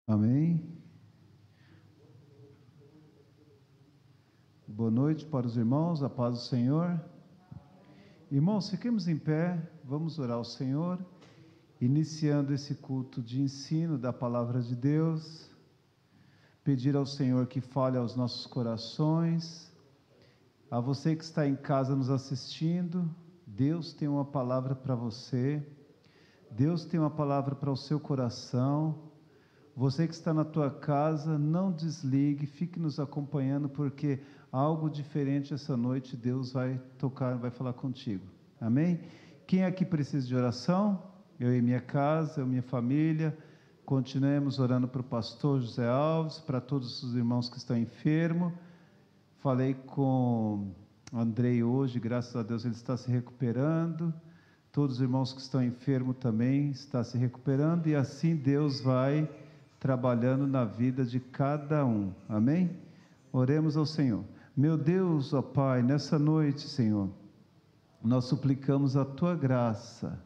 Amém. Boa noite para os irmãos, a paz do Senhor. Irmãos, fiquemos em pé, vamos orar ao Senhor, iniciando esse culto de ensino da palavra de Deus, pedir ao Senhor que fale aos nossos corações. A você que está em casa nos assistindo, Deus tem uma palavra para você, Deus tem uma palavra para o seu coração. Você que está na tua casa, não desligue, fique nos acompanhando, porque algo diferente essa noite Deus vai tocar, vai falar contigo. Amém? Quem aqui precisa de oração? Eu e minha casa, eu e minha família. Continuemos orando para o pastor José Alves, para todos os irmãos que estão enfermos. Falei com o Andrei hoje, graças a Deus ele está se recuperando. Todos os irmãos que estão enfermos também estão se recuperando, e assim Deus vai trabalhando na vida de cada um. Amém? Oremos ao Senhor. Meu Deus, ó Pai, nessa noite, Senhor, nós suplicamos a Tua graça.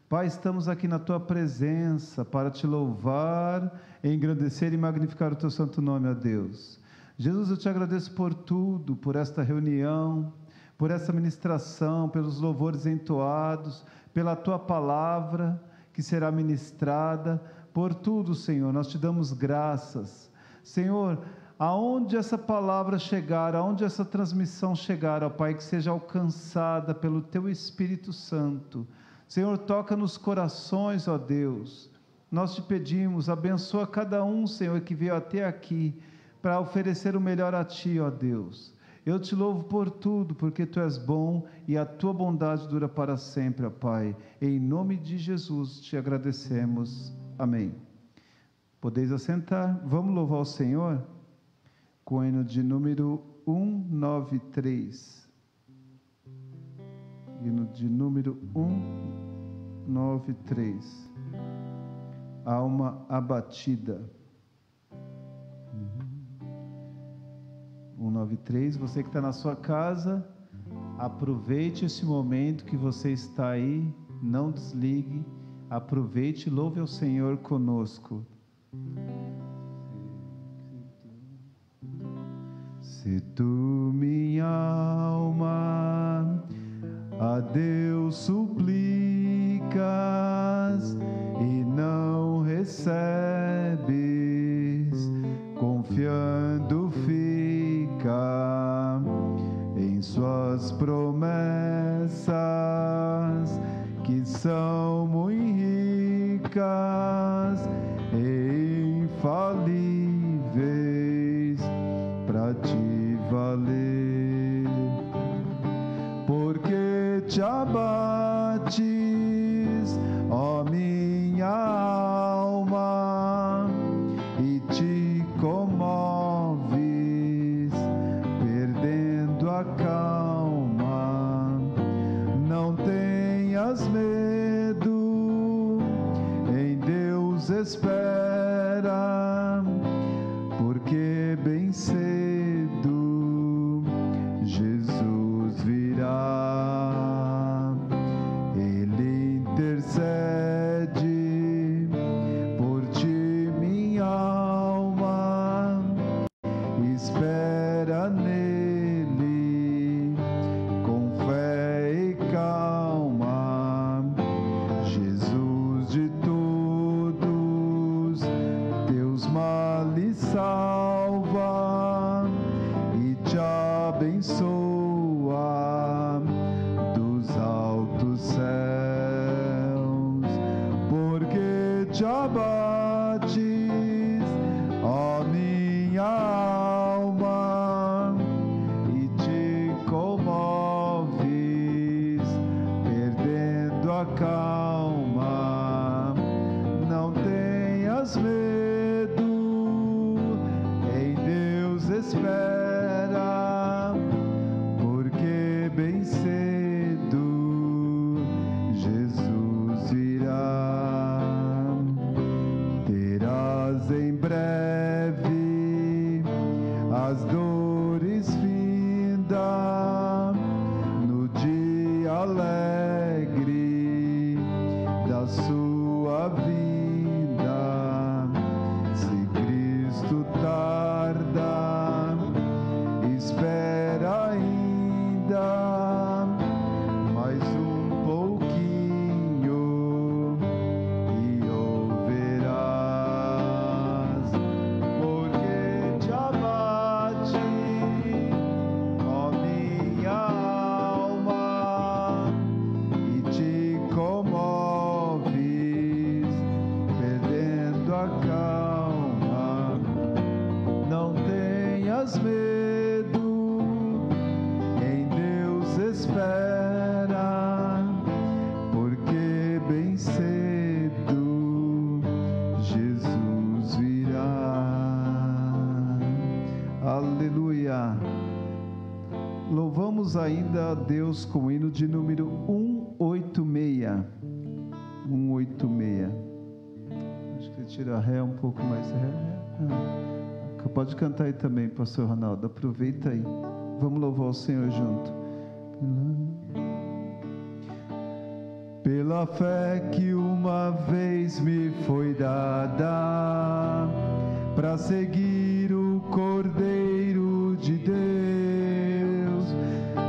Pai, estamos aqui na Tua presença para Te louvar, engrandecer e magnificar o Teu santo nome, ó Deus. Jesus, eu Te agradeço por tudo, por esta reunião, por essa ministração, pelos louvores entoados, pela Tua palavra que será ministrada. Por tudo, Senhor, nós Te damos graças. Senhor, aonde essa palavra chegar, aonde essa transmissão chegar, ó Pai, que seja alcançada pelo Teu Espírito Santo. Senhor, toca nos corações, ó Deus. Nós Te pedimos, abençoa cada um, Senhor, que veio até aqui para oferecer o melhor a Ti, ó Deus. Eu Te louvo por tudo, porque Tu és bom e a Tua bondade dura para sempre, ó Pai. Em nome de Jesus Te agradecemos. Amém. Podeis assentar. Vamos louvar o Senhor com o hino de número 193. Hino de número 193. Alma abatida. 193. Você que está na sua casa, aproveite esse momento que você está aí, não desligue. Aproveite e louve ao Senhor conosco. Se tu, minha alma, a Deus suplicas e não recebes, confiando fica em suas promessas, que são muito ricas e infalíveis para te valer, porque te abates, ó minha alma, e te comoves, perdendo a calma. Não tenhas medo, em Deus espera, porque bem cedo Jesus virá. Ele intercede por ti, minha alma, espera nele com fé e calma. Jesus de todos teus males salva e te abençoa dos altos céus, acalma. Não tenhas medo, em Deus espera, porque bem cedo Jesus virá. Terás em breve as dores finda no dia alegre da sua vida. Se Cristo tarda, espera ainda mais um pouquinho e ouvirás, porque te abate, ó minha alma, e te comoves, perdendo a calma. Não tenhas medo, em Deus espera, porque bem cedo Jesus virá. Aleluia. Louvamos ainda a Deus com o hino de número 186. 186. Acho que você tira ré um pouco mais. Pode cantar aí também, pastor Ronaldo. Aproveita aí. Vamos louvar o Senhor junto. Pela fé que uma vez me foi dada, para seguir o Cordeiro de Deus,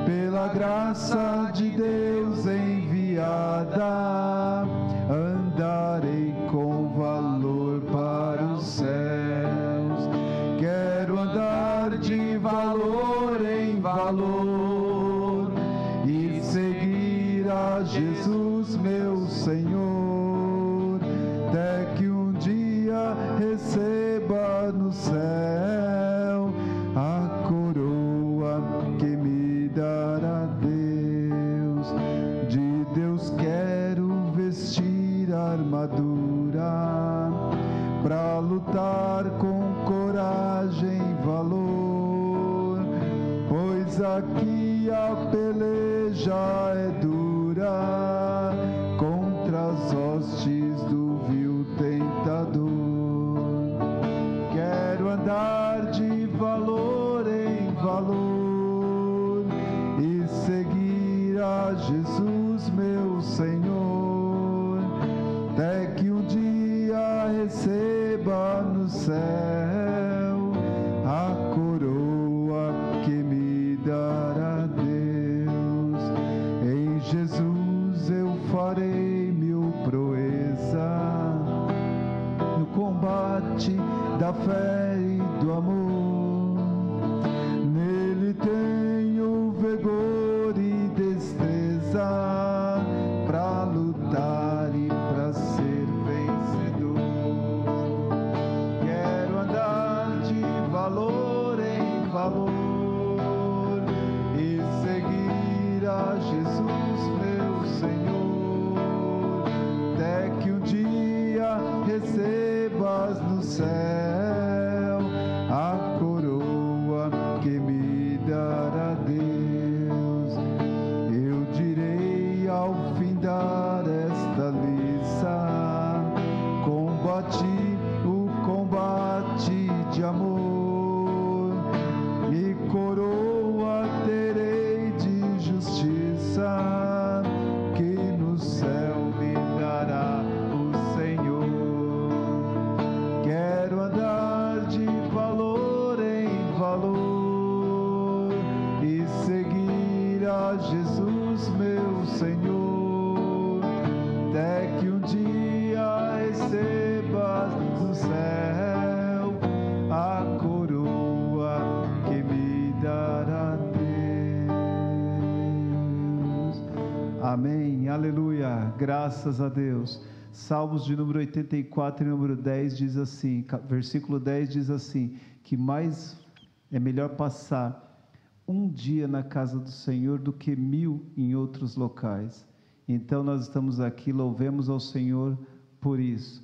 pela graça de Deus enviada, andarei com valor para os céus. Quero andar de valor em valor e seguir a Jesus, meu Senhor, até que um dia receba no céu a coroa que me dará Deus. De Deus quero vestir a armadura para lutar com coragem e valor, pois aqui a peleja é dura contra as hostes do vil tentador. Quero andar de valor em valor e seguir a Jesus, meu Senhor, até que um dia receba no céu a coroa que me dará Deus. Em Jesus eu farei mil proezas no combate da fé e do amor. Nele tenho vigor e destreza para lutar e para ser vencedor. Quero andar de valor em valor e seguir a Jesus, meu Senhor, até que um dia recebas no céu a coroa que me dará Deus. Eu direi ao findar esta liça, combati o combate de amor, e coroa terei de justiça, que no céu me dará o Senhor. Quero andar de valor em valor e seguir a Jesus, meu Senhor, até que um dia recebas no céu a coroa que me dará Deus. Amém, aleluia, graças a Deus. Salmos de número 84 e número 10 diz assim, versículo 10 diz assim, que mais é melhor passar um dia na casa do Senhor do que 1000 em outros locais. Então nós estamos aqui, louvemos ao Senhor por isso.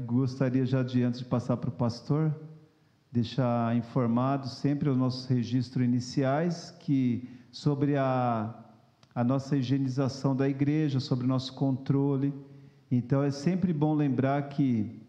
Gostaria já antes de passar para o pastor, deixar informado sempre os nossos registros iniciais, que sobre a nossa higienização da igreja, sobre o nosso controle. Então é sempre bom lembrar que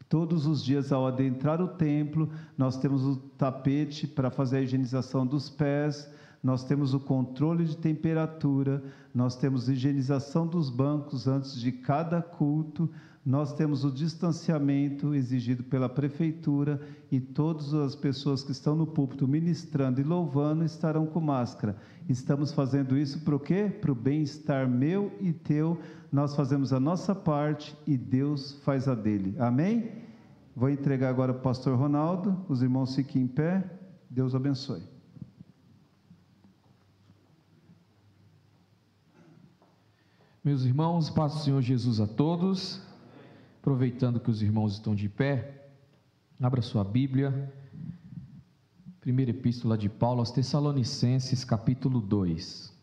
todos os dias, ao adentrar o templo, nós temos o tapete para fazer a higienização dos pés, nós temos o controle de temperatura, nós temos a higienização dos bancos antes de cada culto, nós temos o distanciamento exigido pela prefeitura e todas as pessoas que estão no púlpito ministrando e louvando estarão com máscara. Estamos fazendo isso para o quê? Para o bem-estar meu e teu. Nós fazemos a nossa parte e Deus faz a dele. Amém? Vou entregar agora para o pastor Ronaldo. Os irmãos fiquem em pé. Deus abençoe. Meus irmãos, paz do Senhor Jesus a todos. Aproveitando que os irmãos estão de pé, abra sua Bíblia, primeira epístola de Paulo aos Tessalonicenses, capítulo 2.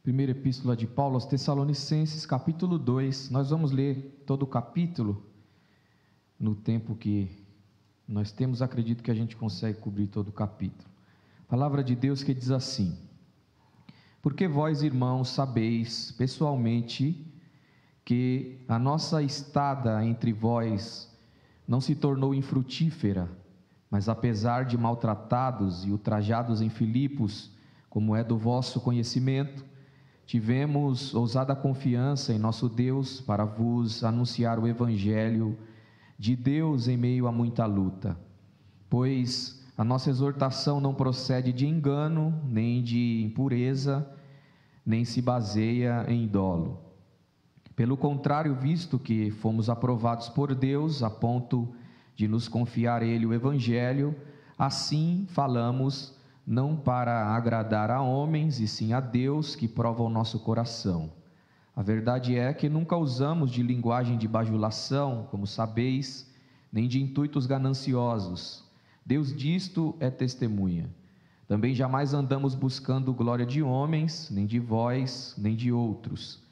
Primeira epístola de Paulo aos Tessalonicenses, capítulo 2, nós vamos ler todo o capítulo, no tempo que nós temos, acredito que a gente consegue cobrir todo o capítulo. Palavra de Deus que diz assim: porque vós, irmãos, sabeis pessoalmente que a nossa estada entre vós não se tornou infrutífera, mas apesar de maltratados e ultrajados em Filipos, como é do vosso conhecimento, tivemos ousada confiança em nosso Deus para vos anunciar o Evangelho de Deus em meio a muita luta, pois a nossa exortação não procede de engano, nem de impureza, nem se baseia em dolo. Pelo contrário, visto que fomos aprovados por Deus a ponto de nos confiar a Ele o Evangelho, assim falamos, não para agradar a homens, e sim a Deus que prova o nosso coração. A verdade é que nunca usamos de linguagem de bajulação, como sabeis, nem de intuitos gananciosos. Deus disto é testemunha. Também jamais andamos buscando glória de homens, nem de vós, nem de outros.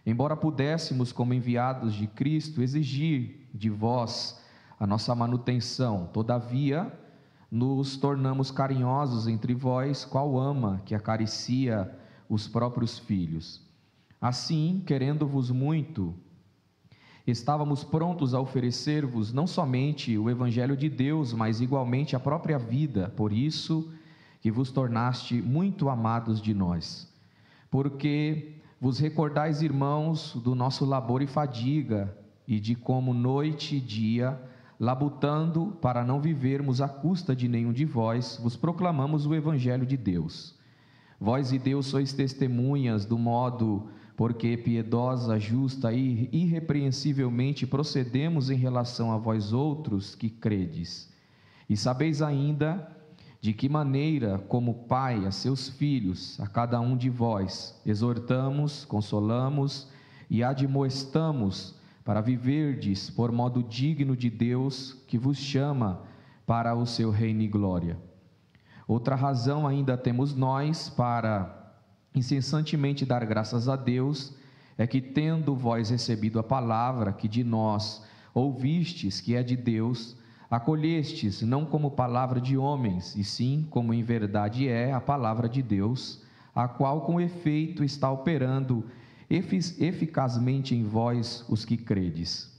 Embora pudéssemos, como enviados de Cristo, exigir de vós a nossa manutenção, todavia, nos tornamos carinhosos entre vós, qual ama que acaricia os próprios filhos. Assim, querendo-vos muito, estávamos prontos a oferecer-vos não somente o Evangelho de Deus, mas igualmente a própria vida, por isso que vos tornaste muito amados de nós. Porque vos recordais, irmãos, do nosso labor e fadiga, e de como noite e dia, labutando para não vivermos à custa de nenhum de vós, vos proclamamos o Evangelho de Deus. Vós e Deus sois testemunhas do modo porque piedosa, justa e irrepreensivelmente procedemos em relação a vós outros que credes. E sabeis ainda de que maneira, como pai a seus filhos, a cada um de vós, exortamos, consolamos e admoestamos para viverdes por modo digno de Deus que vos chama para o seu reino e glória. Outra razão ainda temos nós para incessantemente dar graças a Deus, é que tendo vós recebido a palavra que de nós ouvistes, que é de Deus, acolhestes não como palavra de homens, e sim como em verdade é a palavra de Deus, a qual com efeito está operando eficazmente em vós os que credes.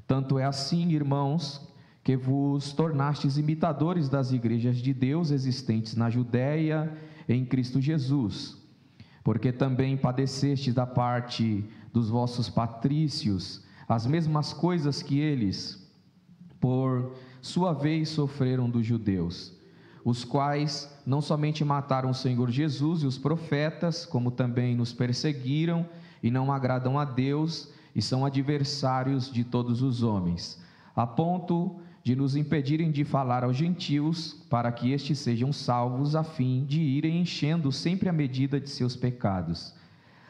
Tanto é assim, irmãos, que vos tornastes imitadores das igrejas de Deus existentes na Judéia em Cristo Jesus, porque também padecestes da parte dos vossos patrícios as mesmas coisas que eles, por sua vez, sofreram dos judeus, os quais não somente mataram o Senhor Jesus e os profetas, como também nos perseguiram e não agradam a Deus e são adversários de todos os homens, a ponto de nos impedirem de falar aos gentios, para que estes sejam salvos, a fim de irem enchendo sempre a medida de seus pecados.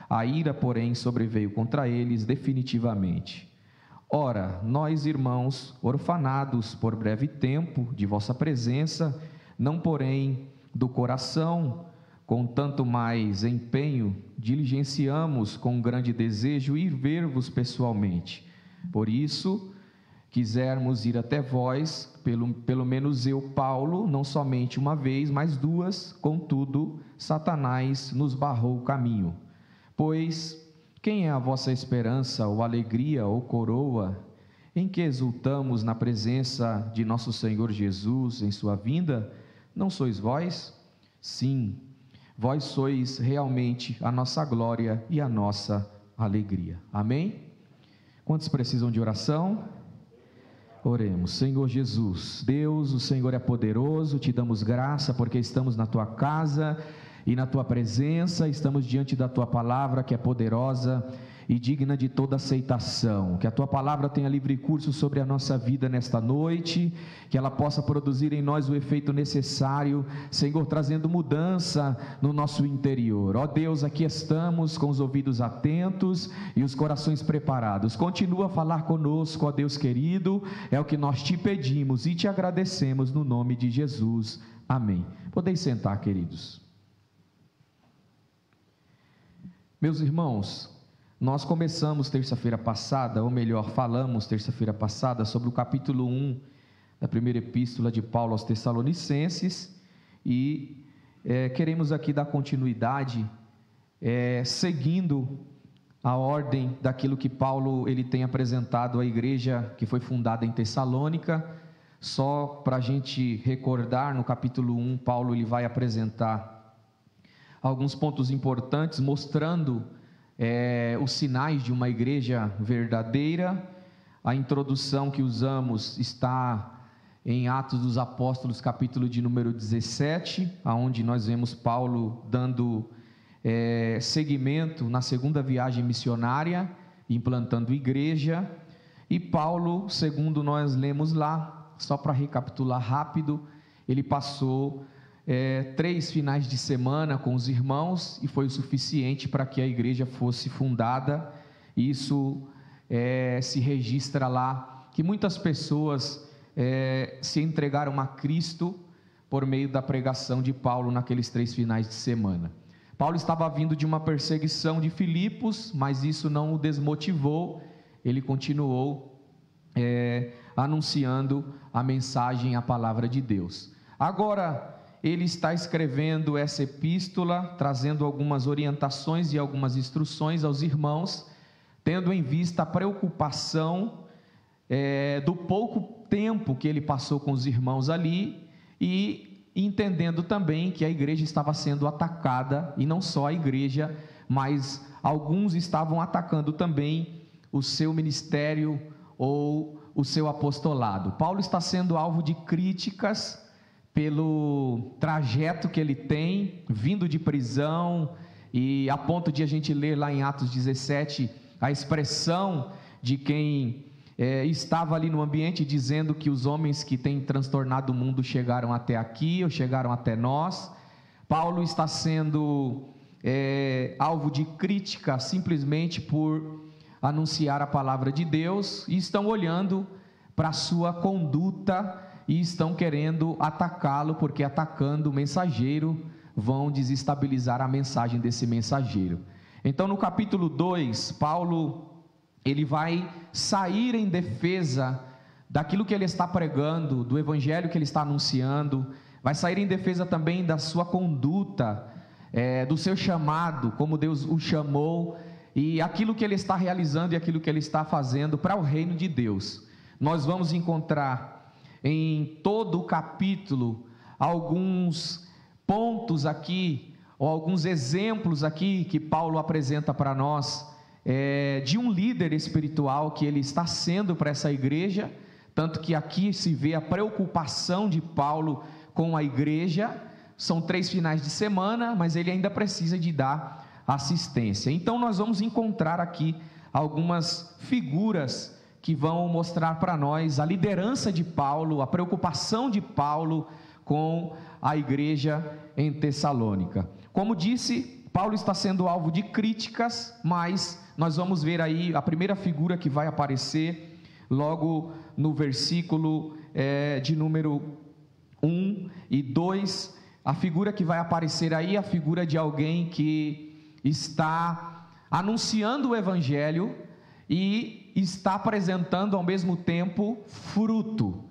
A ira, porém, sobreveio contra eles definitivamente. Ora, nós, irmãos, orfanados por breve tempo de vossa presença, não porém do coração, com tanto mais empenho, diligenciamos com grande desejo ir ver-vos pessoalmente. Por isso, quisermos ir até vós, pelo menos eu, Paulo, não somente uma vez, mas duas, contudo, Satanás nos barrou o caminho. Pois, quem é a vossa esperança, ou alegria, ou coroa, em que exultamos na presença de nosso Senhor Jesus em sua vinda? Não sois vós? Sim, vós sois realmente a nossa glória e a nossa alegria. Amém? Quantos precisam de oração? Oremos. Senhor Jesus, Deus, o Senhor é poderoso, te damos graça porque estamos na tua casa e na tua presença, estamos diante da tua palavra que é poderosa e digna de toda aceitação. Que a tua palavra tenha livre curso sobre a nossa vida nesta noite, que ela possa produzir em nós o efeito necessário, Senhor, trazendo mudança no nosso interior. Ó Deus, aqui estamos com os ouvidos atentos e os corações preparados. Continua a falar conosco, ó Deus querido, é o que nós te pedimos e te agradecemos no nome de Jesus. Amém. Podeis sentar, queridos. Meus irmãos, nós começamos terça-feira passada, ou melhor, falamos terça-feira passada sobre o capítulo 1 da primeira epístola de Paulo aos Tessalonicenses e queremos aqui dar continuidade, seguindo a ordem daquilo que Paulo ele tem apresentado à igreja que foi fundada em Tessalônica. Só para a gente recordar, no capítulo 1, Paulo ele vai apresentar alguns pontos importantes, mostrando os sinais de uma igreja verdadeira. A introdução que usamos está em Atos dos Apóstolos, capítulo de número 17, onde nós vemos Paulo dando seguimento na segunda viagem missionária, implantando igreja. E Paulo, segundo nós lemos lá, só para recapitular rápido, ele passou 3 finais de semana com os irmãos e foi o suficiente para que a igreja fosse fundada. Isso se registra lá, que muitas pessoas se entregaram a Cristo por meio da pregação de Paulo naqueles 3 finais de semana. Paulo estava vindo de uma perseguição de Filipos, mas isso não o desmotivou, ele continuou anunciando a mensagem, a palavra de Deus. Agora, ele está escrevendo essa epístola, trazendo algumas orientações e algumas instruções aos irmãos, tendo em vista a preocupação do pouco tempo que ele passou com os irmãos ali, e entendendo também que a igreja estava sendo atacada, e não só a igreja, mas alguns estavam atacando também o seu ministério ou o seu apostolado. Paulo está sendo alvo de críticas pelo trajeto que ele tem, vindo de prisão, e a ponto de a gente ler lá em Atos 17, a expressão de quem estava ali no ambiente, dizendo que os homens que têm transtornado o mundo chegaram até aqui, ou chegaram até nós. Paulo está sendo alvo de crítica, simplesmente por anunciar a palavra de Deus, e estão olhando para a sua conduta, e estão querendo atacá-lo, porque atacando o mensageiro, vão desestabilizar a mensagem desse mensageiro. Então, no capítulo 2, Paulo, ele vai sair em defesa daquilo que ele está pregando, do evangelho que ele está anunciando, vai sair em defesa também da sua conduta, do seu chamado, como Deus o chamou, e aquilo que ele está realizando e aquilo que ele está fazendo para o reino de Deus. Nós vamos encontrar em todo o capítulo alguns pontos aqui, ou alguns exemplos aqui que Paulo apresenta para nós, de um líder espiritual que ele está sendo para essa igreja, tanto que aqui se vê a preocupação de Paulo com a igreja. São 3 finais de semana, mas ele ainda precisa de dar assistência. Então nós vamos encontrar aqui algumas figuras que vão mostrar para nós a liderança de Paulo, a preocupação de Paulo com a igreja em Tessalônica. Como disse, Paulo está sendo alvo de críticas, mas nós vamos ver aí a primeira figura que vai aparecer logo no versículo de número 1 e 2, a figura que vai aparecer aí é a figura de alguém que está anunciando o evangelho e está apresentando ao mesmo tempo fruto.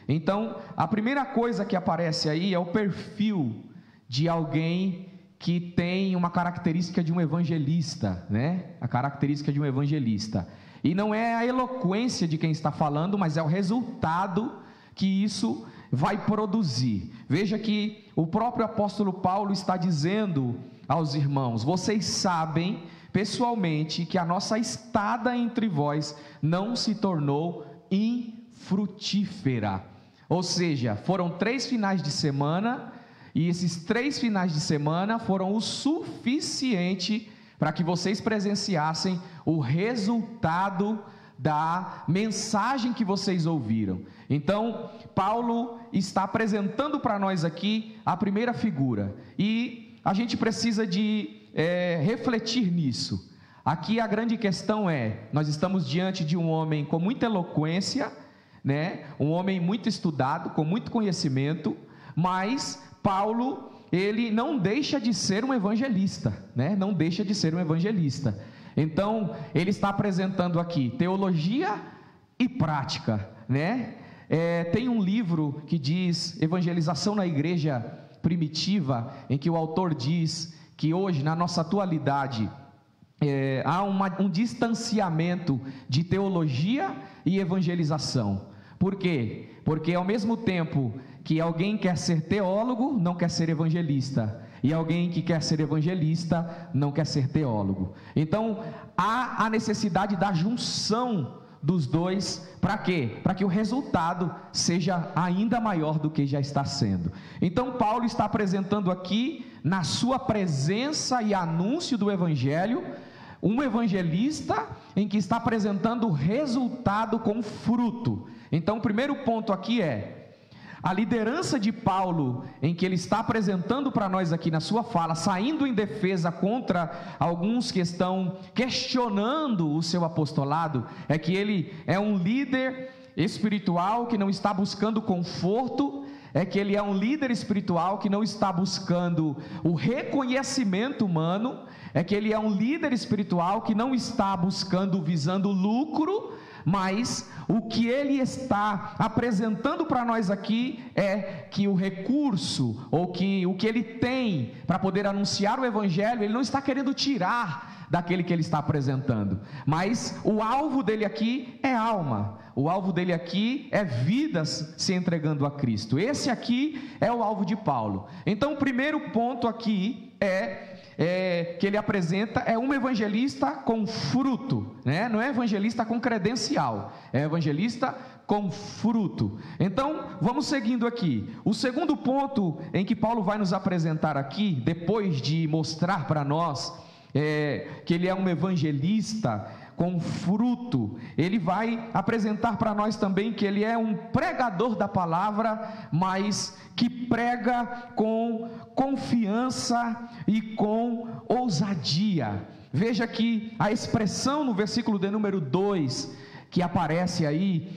Então, a primeira coisa que aparece aí é o perfil de alguém que tem uma característica de um evangelista, né? A característica de um evangelista. E não é a eloquência de quem está falando, mas é o resultado que isso vai produzir. Veja que o próprio apóstolo Paulo está dizendo aos irmãos: vocês sabem pessoalmente que a nossa estada entre vós não se tornou infrutífera. Ou seja, foram 3 finais de semana, e esses 3 finais de semana foram o suficiente para que vocês presenciassem o resultado da mensagem que vocês ouviram. Então, Paulo está apresentando para nós aqui a primeira figura, e a gente precisa de refletir nisso. Aqui a grande questão nós estamos diante de um homem com muita eloquência, né? Um homem muito estudado, com muito conhecimento, mas Paulo, ele não deixa de ser um evangelista, né? Não deixa de ser um evangelista. Então, ele está apresentando aqui teologia e prática, né? Tem um livro que diz Evangelização na Igreja Primitiva, em que o autor diz que hoje, na nossa atualidade, há um distanciamento de teologia e evangelização. Por quê? Porque ao mesmo tempo que alguém quer ser teólogo, não quer ser evangelista, e alguém que quer ser evangelista, não quer ser teólogo. Então, há a necessidade da junção dos dois, para quê? Para que o resultado seja ainda maior do que já está sendo. Então, Paulo está apresentando aqui, na sua presença e anúncio do evangelho, um evangelista em que está apresentando o resultado com fruto. Então, o primeiro ponto aqui a liderança de Paulo, em que ele está apresentando para nós aqui na sua fala, saindo em defesa contra alguns que estão questionando o seu apostolado, é que ele é um líder espiritual que não está buscando conforto, é que ele é um líder espiritual que não está buscando o reconhecimento humano, é que ele é um líder espiritual que não está buscando, visando lucro, mas o que ele está apresentando para nós aqui é que o recurso, ou que o que ele tem para poder anunciar o evangelho, ele não está querendo tirar daquele que ele está apresentando, mas o alvo dele aqui é alma, o alvo dele aqui é vidas se entregando a Cristo. Esse aqui é o alvo de Paulo. Então, o primeiro ponto aqui que ele apresenta é um evangelista com fruto, né? Não é evangelista com credencial, é evangelista com fruto. Então, vamos seguindo aqui. O segundo ponto em que Paulo vai nos apresentar aqui, depois de mostrar para nós que ele é um evangelista com fruto, ele vai apresentar para nós também que ele é um pregador da palavra, mas que prega com confiança e com ousadia. Veja que a expressão no versículo de número 2, que aparece aí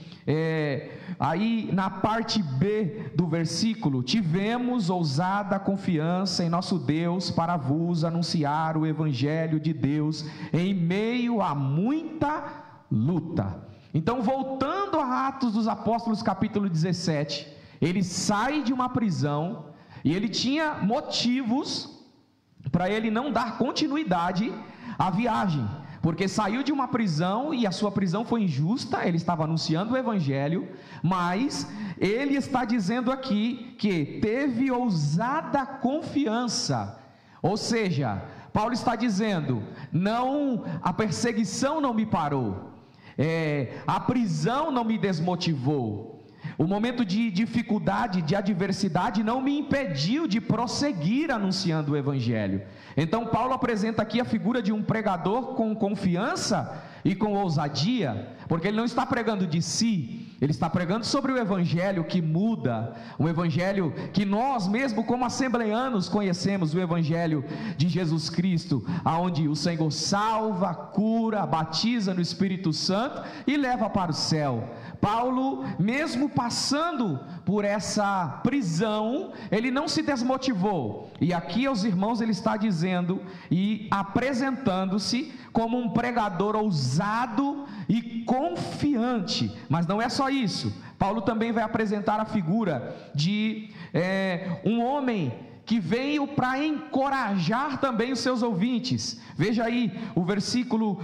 na parte B do versículo: tivemos ousada confiança em nosso Deus para vos anunciar o evangelho de Deus em meio a muita luta. Então, voltando a Atos dos Apóstolos capítulo 17, ele sai de uma prisão, e ele tinha motivos para ele não dar continuidade à viagem, porque saiu de uma prisão, e a sua prisão foi injusta, ele estava anunciando o evangelho, mas ele está dizendo aqui que teve ousada confiança, ou seja, Paulo está dizendo, a perseguição não me parou, a prisão não me desmotivou, o momento de dificuldade, de adversidade não me impediu de prosseguir anunciando o evangelho. Então Paulo apresenta aqui a figura de um pregador com confiança, e com ousadia, porque ele não está pregando de si, ele está pregando sobre o evangelho que muda, o evangelho que nós mesmo como assembleanos conhecemos, o evangelho de Jesus Cristo, aonde o Senhor salva, cura, batiza no Espírito Santo e leva para o céu. Paulo, mesmo passando por essa prisão, ele não se desmotivou, e aqui aos irmãos ele está dizendo e apresentando-se como um pregador ousado e confiante. Mas não é só isso, Paulo também vai apresentar a figura de um homem que veio para encorajar também os seus ouvintes. Veja aí o versículo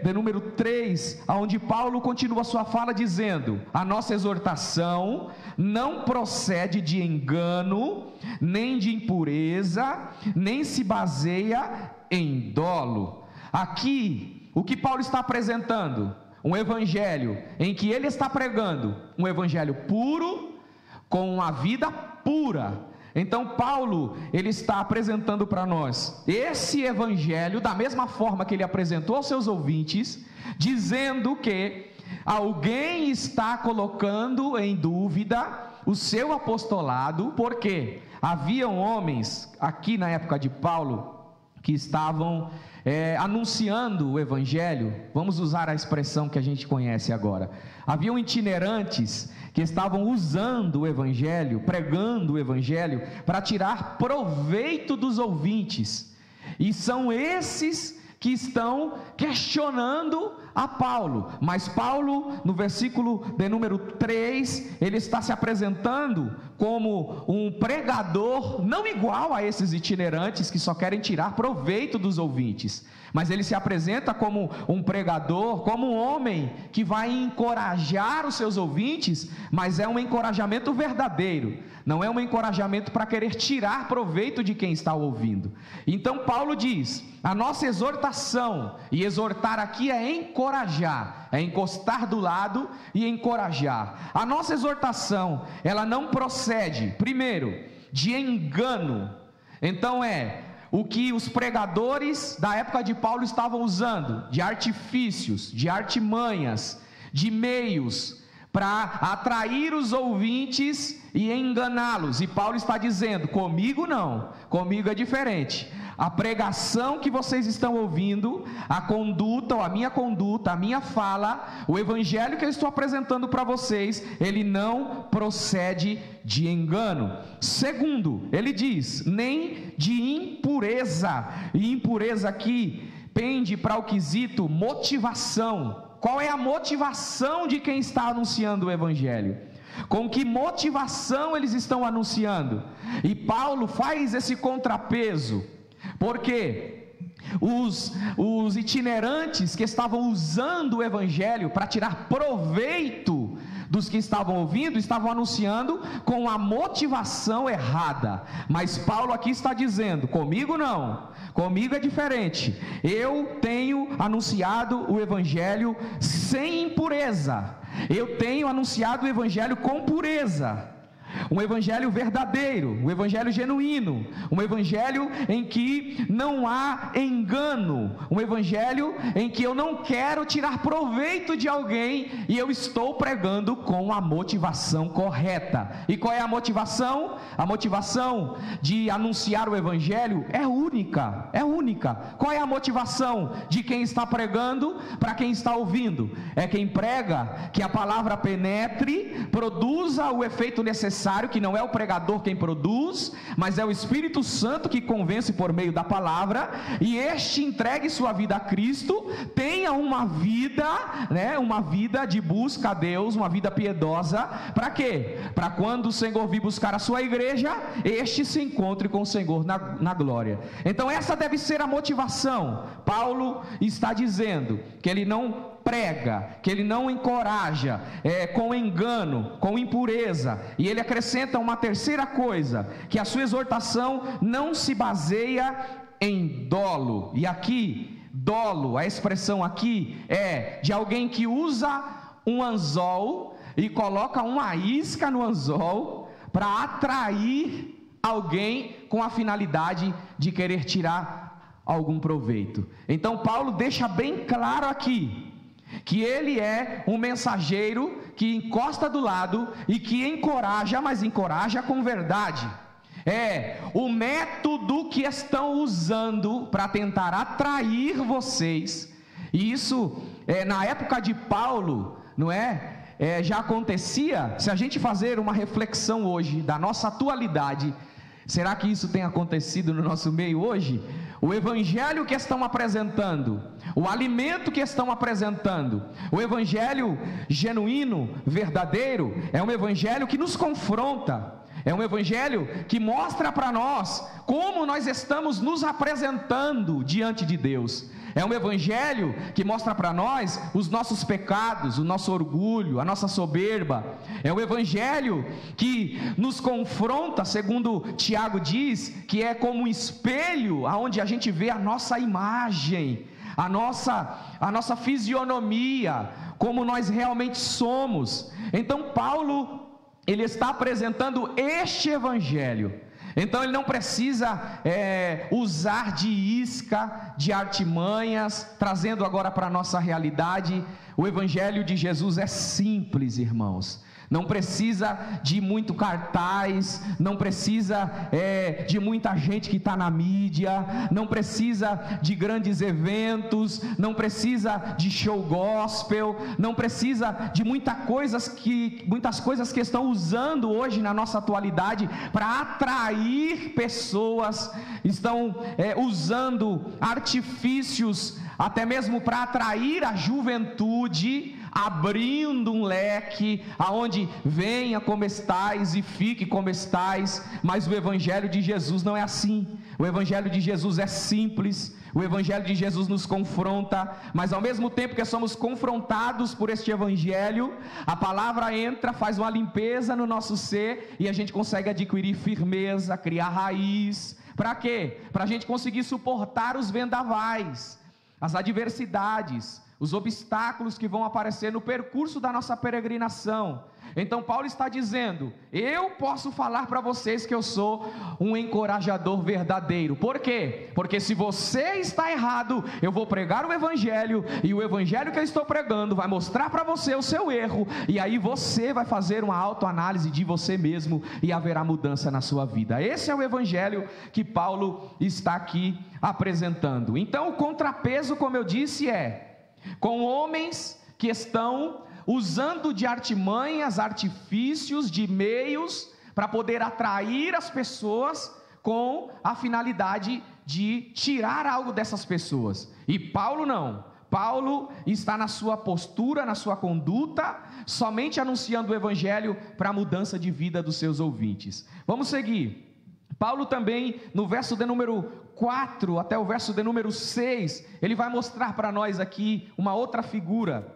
de número 3, onde Paulo continua a sua fala dizendo: a nossa exortação não procede de engano, nem de impureza, nem se baseia em dolo. Aqui, o que Paulo está apresentando? Um evangelho em que ele está pregando um evangelho puro, com uma vida pura. Então Paulo, ele está apresentando para nós esse evangelho da mesma forma que ele apresentou aos seus ouvintes, dizendo que alguém está colocando em dúvida o seu apostolado, porque haviam homens aqui na época de Paulo que estavam anunciando o evangelho. Vamos usar a expressão que a gente conhece agora. Haviam itinerantes que estavam usando o evangelho, pregando o evangelho, para tirar proveito dos ouvintes, e são esses que estão questionando a Paulo. Mas Paulo, no versículo de número 3, ele está se apresentando como um pregador, não igual a esses itinerantes que só querem tirar proveito dos ouvintes, mas ele se apresenta como um pregador, como um homem que vai encorajar os seus ouvintes, mas é um encorajamento verdadeiro, não é um encorajamento para querer tirar proveito de quem está ouvindo. Então Paulo diz: a nossa exortação, e exortar aqui é encorajar, é encostar do lado e encorajar. A nossa exortação, ela não procede, primeiro, de engano. Então o que os pregadores da época de Paulo estavam usando, de artifícios, de artimanhas, de meios, para atrair os ouvintes e enganá-los. E Paulo está dizendo: comigo não, comigo é diferente. A pregação que vocês estão ouvindo, a conduta, ou a minha fala, o evangelho que eu estou apresentando para vocês, ele não procede de engano. Segundo, ele diz, nem de impureza, e impureza aqui pende para o quesito motivação. Qual é a motivação de quem está anunciando o evangelho? Com que motivação eles estão anunciando? E Paulo faz esse contrapeso, porque os itinerantes que estavam usando o evangelho para tirar proveito dos que estavam ouvindo, estavam anunciando com a motivação errada. Mas Paulo aqui está dizendo: comigo não, comigo é diferente. Eu tenho anunciado o evangelho sem impureza, eu tenho anunciado o evangelho com pureza, um evangelho verdadeiro, um evangelho genuíno, um evangelho em que não há engano, um evangelho em que eu não quero tirar proveito de alguém, e eu estou pregando com a motivação correta. E qual é a motivação? A motivação de anunciar o evangelho é única, é única. Qual é a motivação de quem está pregando para quem está ouvindo? É quem prega que a palavra penetre, produza o efeito necessário, que não é o pregador quem produz, mas é o Espírito Santo que convence por meio da palavra, e este entregue sua vida a Cristo, tenha uma vida, uma vida de busca a Deus, uma vida piedosa. Para quê? Para quando o Senhor vir buscar a sua igreja, este se encontre com o Senhor na glória. Então essa deve ser a motivação. Paulo está dizendo que ele não prega, que ele não encoraja com engano, com impureza, e ele acrescenta uma terceira coisa, que a sua exortação não se baseia em dolo. E aqui, dolo, a expressão aqui é de alguém que usa um anzol e coloca uma isca no anzol para atrair alguém com a finalidade de querer tirar algum proveito. Então Paulo deixa bem claro aqui que ele é um mensageiro que encosta do lado e que encoraja, mas encoraja com verdade. O método que estão usando para tentar atrair vocês, e isso na época de Paulo, não já acontecia. Se a gente fazer uma reflexão hoje da nossa atualidade, será que isso tem acontecido no nosso meio hoje? O evangelho que estão apresentando, o alimento que estão apresentando, o evangelho genuíno, verdadeiro, é um evangelho que nos confronta, é um evangelho que mostra para nós como nós estamos nos apresentando diante de Deus. É um evangelho que mostra para nós os nossos pecados, o nosso orgulho, a nossa soberba. É um evangelho que nos confronta, segundo Tiago diz, que é como um espelho, aonde a gente vê a nossa imagem, a nossa fisionomia, como nós realmente somos. Então Paulo, ele está apresentando este evangelho. Então ele não precisa usar de isca, de artimanhas, trazendo agora para a nossa realidade. O evangelho de Jesus é simples, irmãos. Não precisa de muito cartaz, não precisa de muita gente que está na mídia, não precisa de grandes eventos, não precisa de show gospel, não precisa de muitas coisas que estão usando hoje na nossa atualidade para atrair pessoas, estão usando artifícios até mesmo para atrair a juventude, abrindo um leque, aonde venha como estais e fique como estais. Mas o evangelho de Jesus não é assim. O evangelho de Jesus é simples. O evangelho de Jesus nos confronta, mas ao mesmo tempo que somos confrontados por este evangelho, a palavra entra, faz uma limpeza no nosso ser, e a gente consegue adquirir firmeza, criar raiz. Para quê? Para a gente conseguir suportar os vendavais, as adversidades, os obstáculos que vão aparecer no percurso da nossa peregrinação. Então Paulo está dizendo: eu posso falar para vocês que eu sou um encorajador verdadeiro. Por quê? Porque se você está errado, eu vou pregar o evangelho, e o evangelho que eu estou pregando vai mostrar para você o seu erro, e aí você vai fazer uma autoanálise de você mesmo, e haverá mudança na sua vida. Esse é o evangelho que Paulo está aqui apresentando. Então o contrapeso, como eu disse, com homens que estão usando de artimanhas, artifícios, de meios, para poder atrair as pessoas, com a finalidade de tirar algo dessas pessoas. E Paulo não. Paulo está na sua postura, na sua conduta, somente anunciando o evangelho para a mudança de vida dos seus ouvintes. Vamos seguir. Paulo também, no verso de número 4 até o verso de número 6, ele vai mostrar para nós aqui uma outra figura.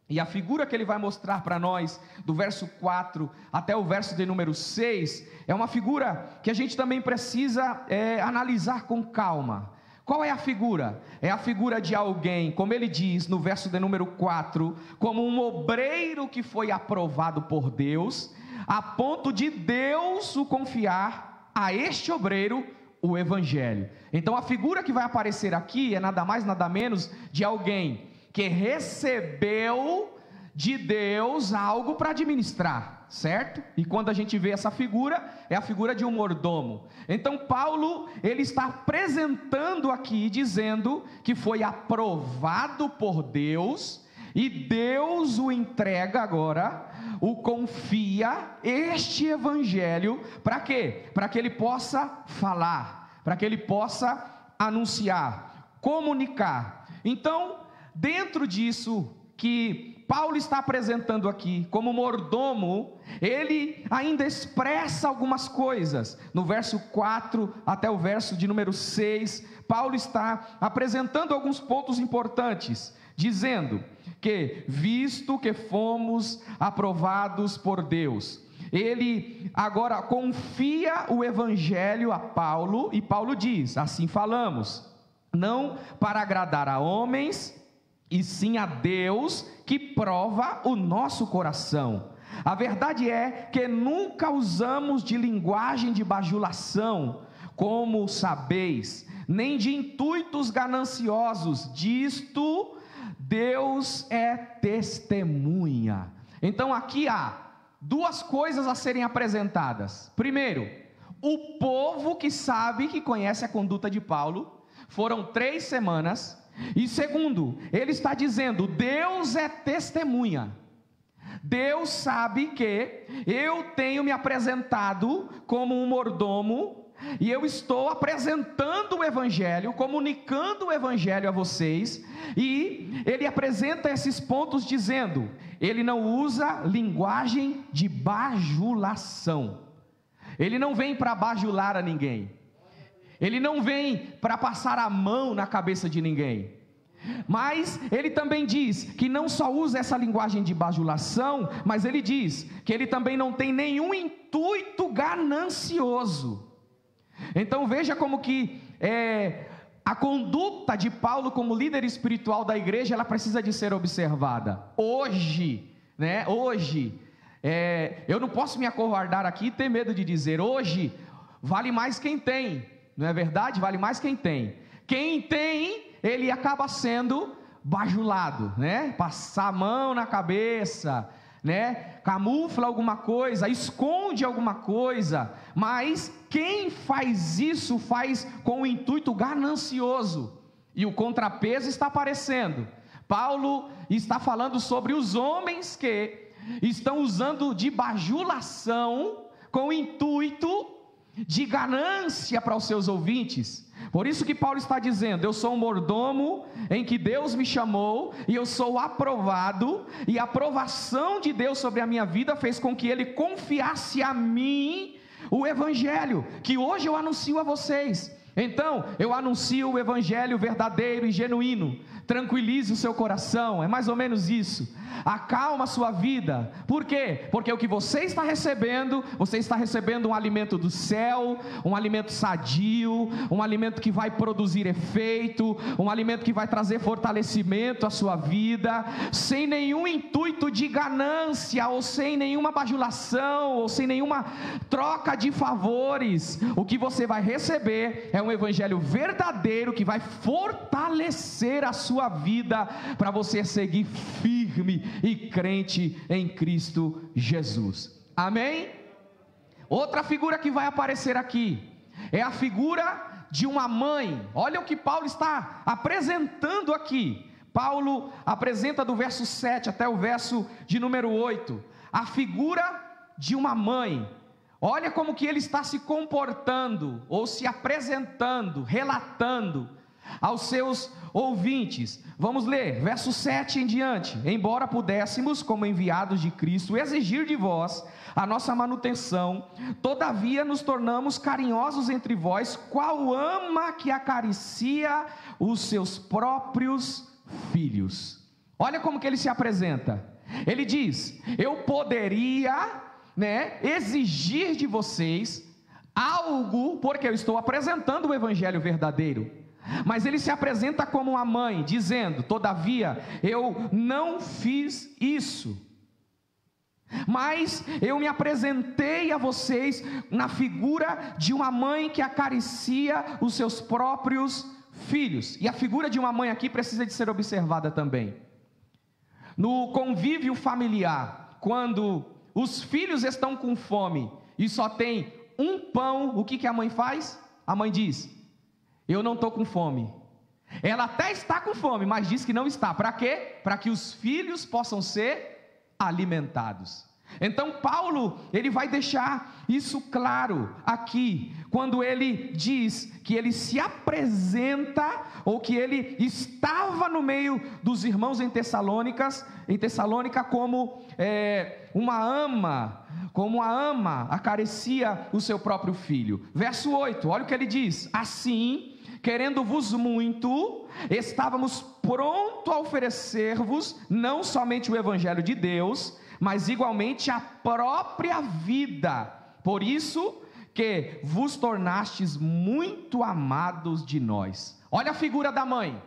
E a figura que ele vai mostrar para nós, do verso 4 até o verso de número 6, é uma figura que a gente também precisa analisar com calma. Qual é a figura? É a figura de alguém, como ele diz no verso de número 4, como um obreiro que foi aprovado por Deus, a ponto de Deus o confiar a este obreiro o evangelho. Então a figura que vai aparecer aqui é nada mais nada menos de alguém que recebeu de Deus algo para administrar, certo? E quando a gente vê essa figura, é a figura de um mordomo. Então Paulo, ele está apresentando aqui, dizendo que foi aprovado por Deus, e Deus o entrega agora, o confia este evangelho, para quê? Para que ele possa falar, para que ele possa anunciar, comunicar. Então, dentro disso que Paulo está apresentando aqui, como mordomo, ele ainda expressa algumas coisas. No verso 4 até o verso de número 6, Paulo está apresentando alguns pontos importantes, dizendo que, visto que fomos aprovados por Deus, ele agora confia o evangelho a Paulo, e Paulo diz: assim falamos, não para agradar a homens, e sim a Deus, que prova o nosso coração. A verdade é que nunca usamos de linguagem de bajulação, como sabeis, nem de intuitos gananciosos, disto Deus é testemunha. Então aqui há duas coisas a serem apresentadas. Primeiro, o povo que sabe, que conhece a conduta de Paulo, foram 3 semanas. E segundo, ele está dizendo, Deus é testemunha. Deus sabe que eu tenho me apresentado como um mordomo, e eu estou apresentando o Evangelho, comunicando o Evangelho a vocês, e ele apresenta esses pontos dizendo, ele não usa linguagem de bajulação, ele não vem para bajular a ninguém, ele não vem para passar a mão na cabeça de ninguém, mas ele também diz que não só usa essa linguagem de bajulação, mas ele diz que ele também não tem nenhum intuito ganancioso. Então veja como que a conduta de Paulo como líder espiritual da igreja, ela precisa de ser observada. Hoje, eu não posso me acovardar aqui e ter medo de dizer, hoje vale mais quem tem, não é verdade? Vale mais quem tem. Quem tem, ele acaba sendo bajulado, né? Passar a mão na cabeça, né? Camufla alguma coisa, esconde alguma coisa, mas quem faz isso faz com o intuito ganancioso, e o contrapeso está aparecendo. Paulo está falando sobre os homens que estão usando de bajulação com o intuito de ganância para os seus ouvintes. Por isso que Paulo está dizendo, eu sou um mordomo em que Deus me chamou, e eu sou aprovado, e a aprovação de Deus sobre a minha vida fez com que ele confiasse a mim o Evangelho, que hoje eu anuncio a vocês. Então, eu anuncio o Evangelho verdadeiro e genuíno. Tranquilize o seu coração, é mais ou menos isso. Acalma a sua vida. Por quê? Porque o que você está recebendo um alimento do céu, um alimento sadio, um alimento que vai produzir efeito, um alimento que vai trazer fortalecimento à sua vida, sem nenhum intuito de ganância, ou sem nenhuma bajulação, ou sem nenhuma troca de favores. O que você vai receber é um evangelho verdadeiro que vai fortalecer a sua vida para você seguir firme e crente em Cristo Jesus. Amém? Outra figura que vai aparecer aqui é a figura de uma mãe. Olha o que Paulo está apresentando aqui. Paulo apresenta do verso 7 até o verso de número 8 a figura de uma mãe. Olha como que ele está se comportando, ou se apresentando, relatando aos seus ouvintes. Vamos ler, verso 7 em diante. Embora pudéssemos, como enviados de Cristo, exigir de vós a nossa manutenção, todavia nos tornamos carinhosos entre vós, qual ama que acaricia os seus próprios filhos. Olha como que ele se apresenta. Ele diz, eu poderia, exigir de vocês algo, porque eu estou apresentando o evangelho verdadeiro, mas ele se apresenta como uma mãe, dizendo, todavia, eu não fiz isso, mas eu me apresentei a vocês na figura de uma mãe que acaricia os seus próprios filhos. E a figura de uma mãe aqui precisa de ser observada também. No convívio familiar, quando os filhos estão com fome e só tem um pão, o que a mãe faz? A mãe diz, eu não estou com fome. Ela até está com fome, mas diz que não está. Para quê? Para que os filhos possam ser alimentados. Então Paulo, ele vai deixar isso claro aqui, quando ele diz que ele se apresenta, ou que ele estava no meio dos irmãos em Tessalônica como uma ama acaricia o seu próprio filho. Verso 8, olha o que ele diz, assim, querendo-vos muito, estávamos prontos a oferecer-vos, não somente o evangelho de Deus, mas igualmente a própria vida, por isso que vos tornastes muito amados de nós. Olha a figura da mãe.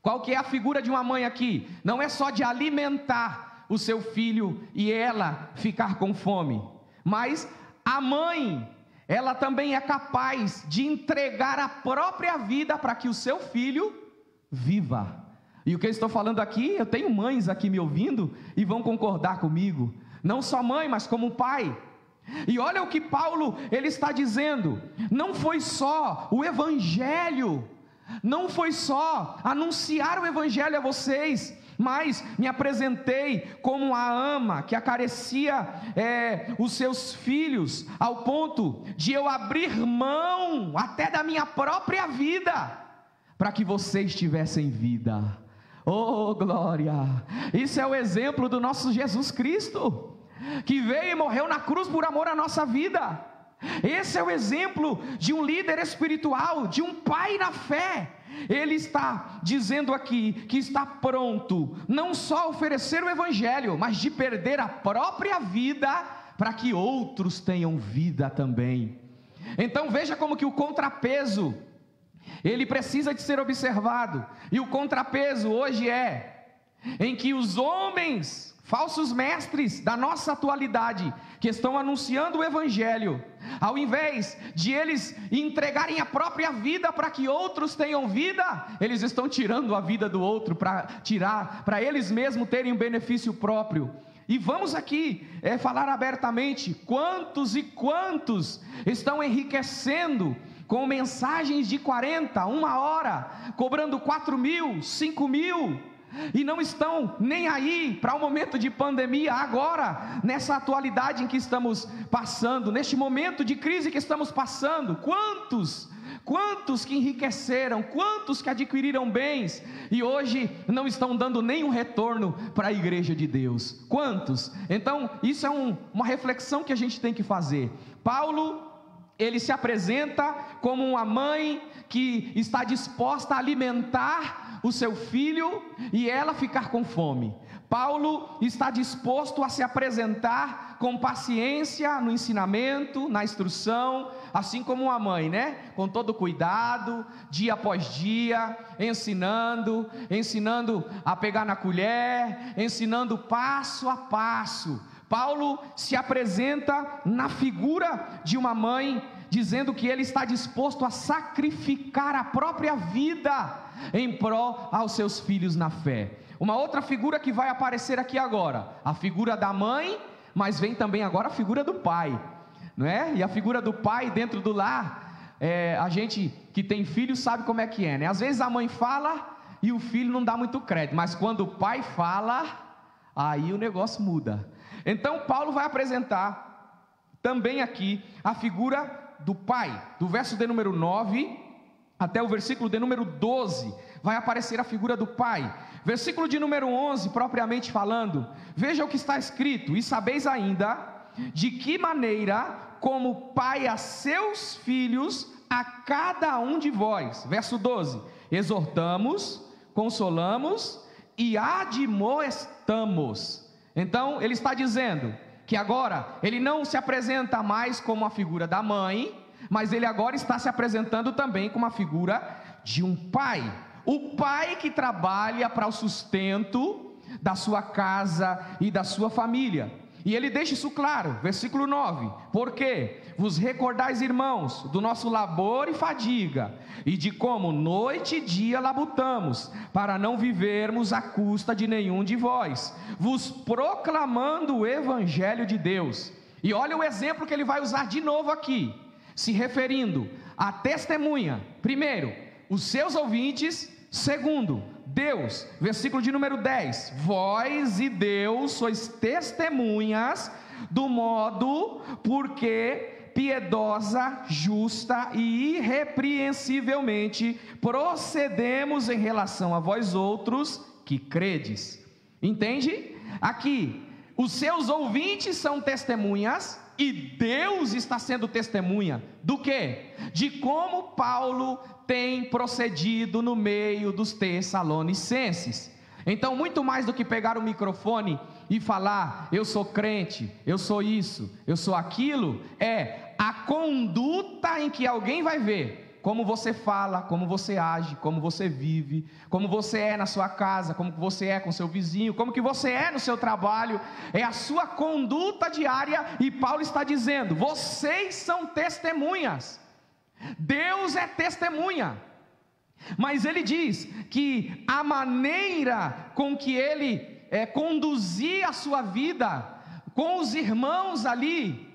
Qual que é a figura de uma mãe aqui? Não é só de alimentar o seu filho e ela ficar com fome, mas a mãe, ela também é capaz de entregar a própria vida para que o seu filho viva. E o que eu estou falando aqui, eu tenho mães aqui me ouvindo e vão concordar comigo, não só mãe, mas como pai. E olha o que Paulo, ele está dizendo, não foi só o evangelho, não foi só anunciar o evangelho a vocês, mas me apresentei como a ama que acaricia os seus filhos, ao ponto de eu abrir mão até da minha própria vida, para que vocês tivessem vida. Oh glória, isso é o exemplo do nosso Jesus Cristo, que veio e morreu na cruz por amor à nossa vida. Esse é o exemplo de um líder espiritual, de um pai na fé. Ele está dizendo aqui que está pronto, não só a oferecer o evangelho, mas de perder a própria vida, para que outros tenham vida também. Então veja como que o contrapeso, ele precisa de ser observado. E o contrapeso hoje em que os homens, falsos mestres da nossa atualidade, que estão anunciando o evangelho, ao invés de eles entregarem a própria vida para que outros tenham vida, eles estão tirando a vida do outro para eles mesmos terem um benefício próprio. E vamos aqui falar abertamente, quantos e quantos estão enriquecendo com mensagens de 40, 1 hora, cobrando 4.000, 5.000, e não estão nem aí para o momento de pandemia agora, nessa atualidade em que estamos passando, neste momento de crise que estamos passando. Quantos que enriqueceram, quantos que adquiriram bens, e hoje não estão dando nenhum retorno para a igreja de Deus, quantos? Então isso é uma reflexão que a gente tem que fazer. Paulo, ele se apresenta como uma mãe que está disposta a alimentar o seu filho e ela ficar com fome. Paulo está disposto a se apresentar com paciência no ensinamento, na instrução, assim como uma mãe, com todo cuidado, dia após dia, ensinando a pegar na colher, ensinando passo a passo. Paulo se apresenta na figura de uma mãe, dizendo que ele está disposto a sacrificar a própria vida em prol aos seus filhos na fé. Uma outra figura que vai aparecer aqui agora, a figura da mãe, mas vem também agora a figura do pai, não é? E a figura do pai dentro do lar, a gente que tem filho sabe como é que é, né? Às vezes a mãe fala e o filho não dá muito crédito, mas quando o pai fala, aí o negócio muda. Então Paulo vai apresentar também aqui a figura do pai, do verso de número 9 até o versículo de número 12, vai aparecer a figura do pai. Versículo de número 11, propriamente falando, veja o que está escrito: e sabeis ainda de que maneira, como pai a seus filhos, a cada um de vós. Verso 12, exortamos, consolamos e admoestamos. Então ele está dizendo que agora ele não se apresenta mais como a figura da mãe, mas ele agora está se apresentando também como a figura de um pai. O pai que trabalha para o sustento da sua casa e da sua família. E ele deixa isso claro, versículo 9: porque vos recordais, irmãos, do nosso labor e fadiga, e de como noite e dia labutamos, para não vivermos à custa de nenhum de vós, vos proclamando o evangelho de Deus. E olha o exemplo que ele vai usar de novo aqui, se referindo à testemunha. Primeiro, os seus ouvintes. Segundo, Deus, versículo de número 10: vós e Deus sois testemunhas do modo porque piedosa, justa e irrepreensivelmente procedemos em relação a vós outros que credes. Entende? Aqui, os seus ouvintes são testemunhas e Deus está sendo testemunha do quê? De como Paulo tem procedido no meio dos tessalonicenses. Então, muito mais do que pegar o microfone e falar, eu sou crente, eu sou isso, eu sou aquilo, é a conduta em que alguém vai ver como você fala, como você age, como você vive, como você é na sua casa, como você é com seu vizinho, como que você é no seu trabalho, é a sua conduta diária. E Paulo está dizendo: vocês são testemunhas, Deus é testemunha. Mas ele diz que a maneira com que ele conduzia a sua vida com os irmãos ali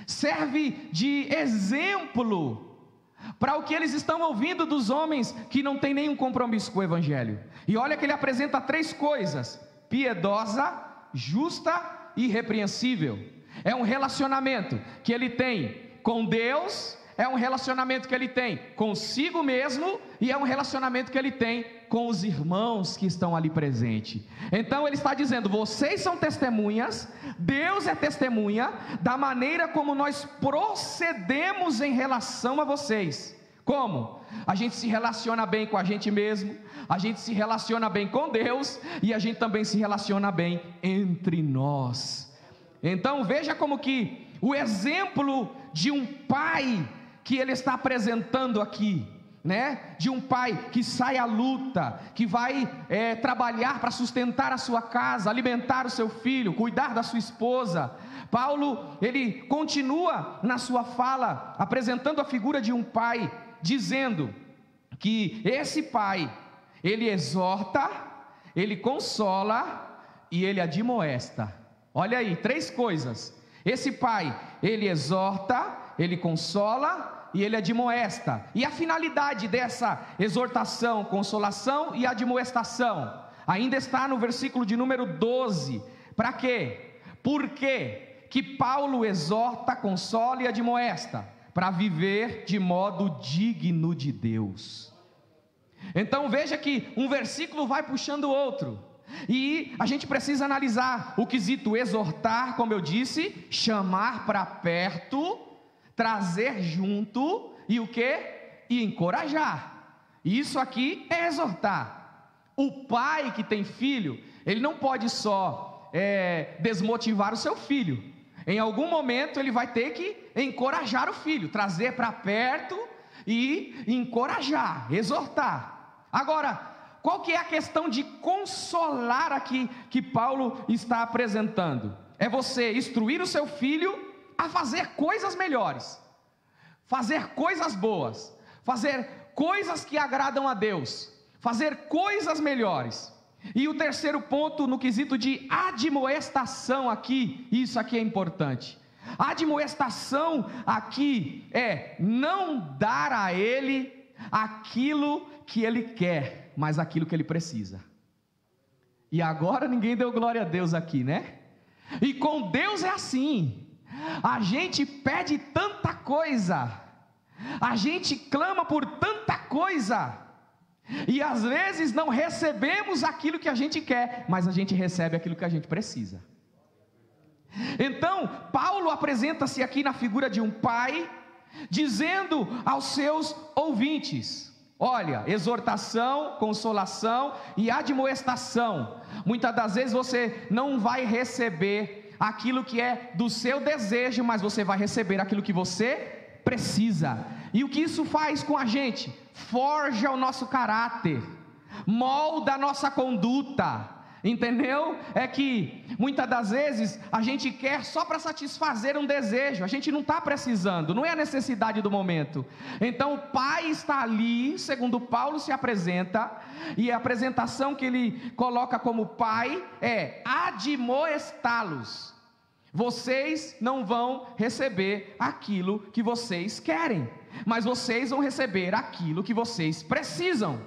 serve de exemplo para o que eles estão ouvindo dos homens que não têm nenhum compromisso com o Evangelho. E olha que ele apresenta 3 coisas: piedosa, justa e irrepreensível. É um relacionamento que ele tem com Deus, é um relacionamento que ele tem consigo mesmo, e é um relacionamento que ele tem com os irmãos que estão ali presentes. Então ele está dizendo: vocês são testemunhas, Deus é testemunha da maneira como nós procedemos em relação a vocês. Como? A gente se relaciona bem com a gente mesmo, a gente se relaciona bem com Deus, e a gente também se relaciona bem entre nós. Então veja como que o exemplo de um pai que ele está apresentando aqui, né? De um pai que sai à luta, que vai trabalhar para sustentar a sua casa, alimentar o seu filho, cuidar da sua esposa. Paulo, ele continua na sua fala, apresentando a figura de um pai, dizendo que esse pai, ele exorta, ele consola e ele admoesta. Olha aí, 3 coisas. Esse pai, ele exorta, ele consola e ele admoesta. E a finalidade dessa exortação, consolação e admoestação ainda está no versículo de número 12. Para quê? Por quê que Paulo exorta, consola e admoesta? Para viver de modo digno de Deus. Então veja que um versículo vai puxando o outro, e a gente precisa analisar o quesito exortar, como eu disse, chamar para perto, trazer junto, e o que? E encorajar. Isso aqui é exortar. O pai que tem filho, ele não pode só desmotivar o seu filho. Em algum momento ele vai ter que encorajar o filho, trazer para perto e encorajar, exortar. Agora, qual que é a questão de consolar aqui que Paulo está apresentando? É você instruir o seu filho a fazer coisas melhores, fazer coisas boas, fazer coisas que agradam a Deus, fazer coisas melhores. E o terceiro ponto, no quesito de admoestação aqui, isso aqui é importante. A admoestação aqui é não dar a ele aquilo que ele quer, mas aquilo que ele precisa. E agora ninguém deu glória a Deus aqui, né? E com Deus é assim. A gente pede tanta coisa, a gente clama por tanta coisa, e às vezes não recebemos aquilo que a gente quer, mas a gente recebe aquilo que a gente precisa. Então Paulo apresenta-se aqui na figura de um pai, dizendo aos seus ouvintes: olha, exortação, consolação e admoestação. Muitas das vezes você não vai receber aquilo que é do seu desejo, mas você vai receber aquilo que você precisa. E o que isso faz com a gente? Forja o nosso caráter, molda a nossa conduta, entendeu? É que muitas das vezes a gente quer só para satisfazer um desejo, a gente não está precisando, não é a necessidade do momento. Então o pai está ali, segundo Paulo se apresenta, e a apresentação que ele coloca como pai é admoestá-los. Vocês não vão receber aquilo que vocês querem, mas vocês vão receber aquilo que vocês precisam.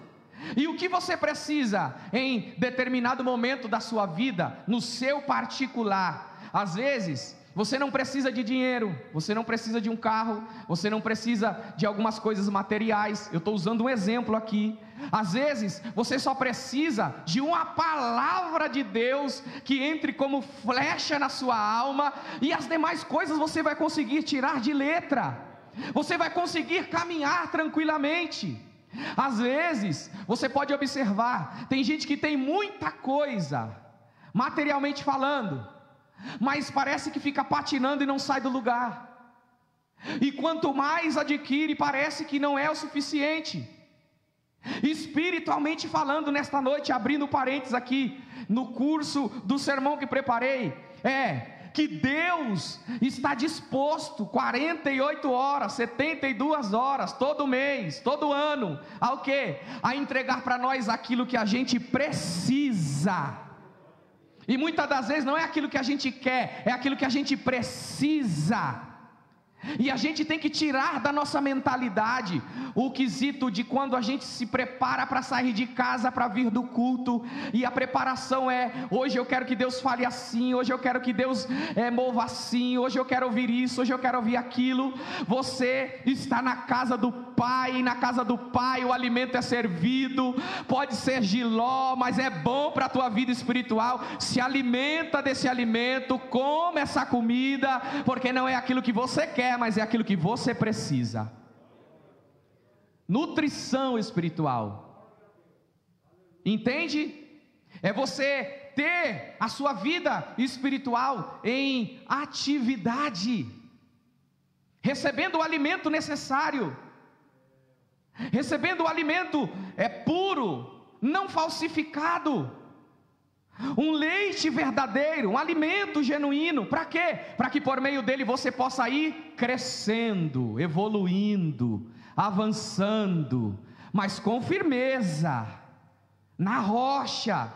E o que você precisa em determinado momento da sua vida, no seu particular? Às vezes você não precisa de dinheiro, você não precisa de um carro, você não precisa de algumas coisas materiais. Eu estou usando um exemplo aqui. Às vezes você só precisa de uma palavra de Deus que entre como flecha na sua alma, e as demais coisas você vai conseguir tirar de letra, você vai conseguir caminhar tranquilamente. Às vezes você pode observar, tem gente que tem muita coisa, materialmente falando, mas parece que fica patinando e não sai do lugar. E quanto mais adquire, parece que não é o suficiente. Espiritualmente falando, nesta noite, abrindo parênteses aqui, no curso do sermão que preparei, que Deus está disposto 48 horas, 72 horas, todo mês, todo ano, ao quê? A entregar para nós aquilo que a gente precisa. E muitas das vezes não é aquilo que a gente quer, é aquilo que a gente precisa. E a gente tem que tirar da nossa mentalidade o quesito de quando a gente se prepara para sair de casa para vir do culto, e a preparação hoje eu quero que Deus fale assim, hoje eu quero que Deus mova assim, hoje eu quero ouvir isso, hoje eu quero ouvir aquilo. Você está na casa do Pai, e na casa do Pai o alimento é servido, pode ser jiló, mas é bom para a tua vida espiritual. Se alimenta desse alimento, come essa comida, porque não é aquilo que você quer, mas é aquilo que você precisa. Nutrição espiritual, entende? É você ter a sua vida espiritual em atividade, recebendo o alimento necessário, recebendo o alimento puro, não falsificado, um leite verdadeiro, um alimento genuíno. Para quê? Para que por meio dele você possa ir crescendo, evoluindo, avançando, mas com firmeza, na rocha.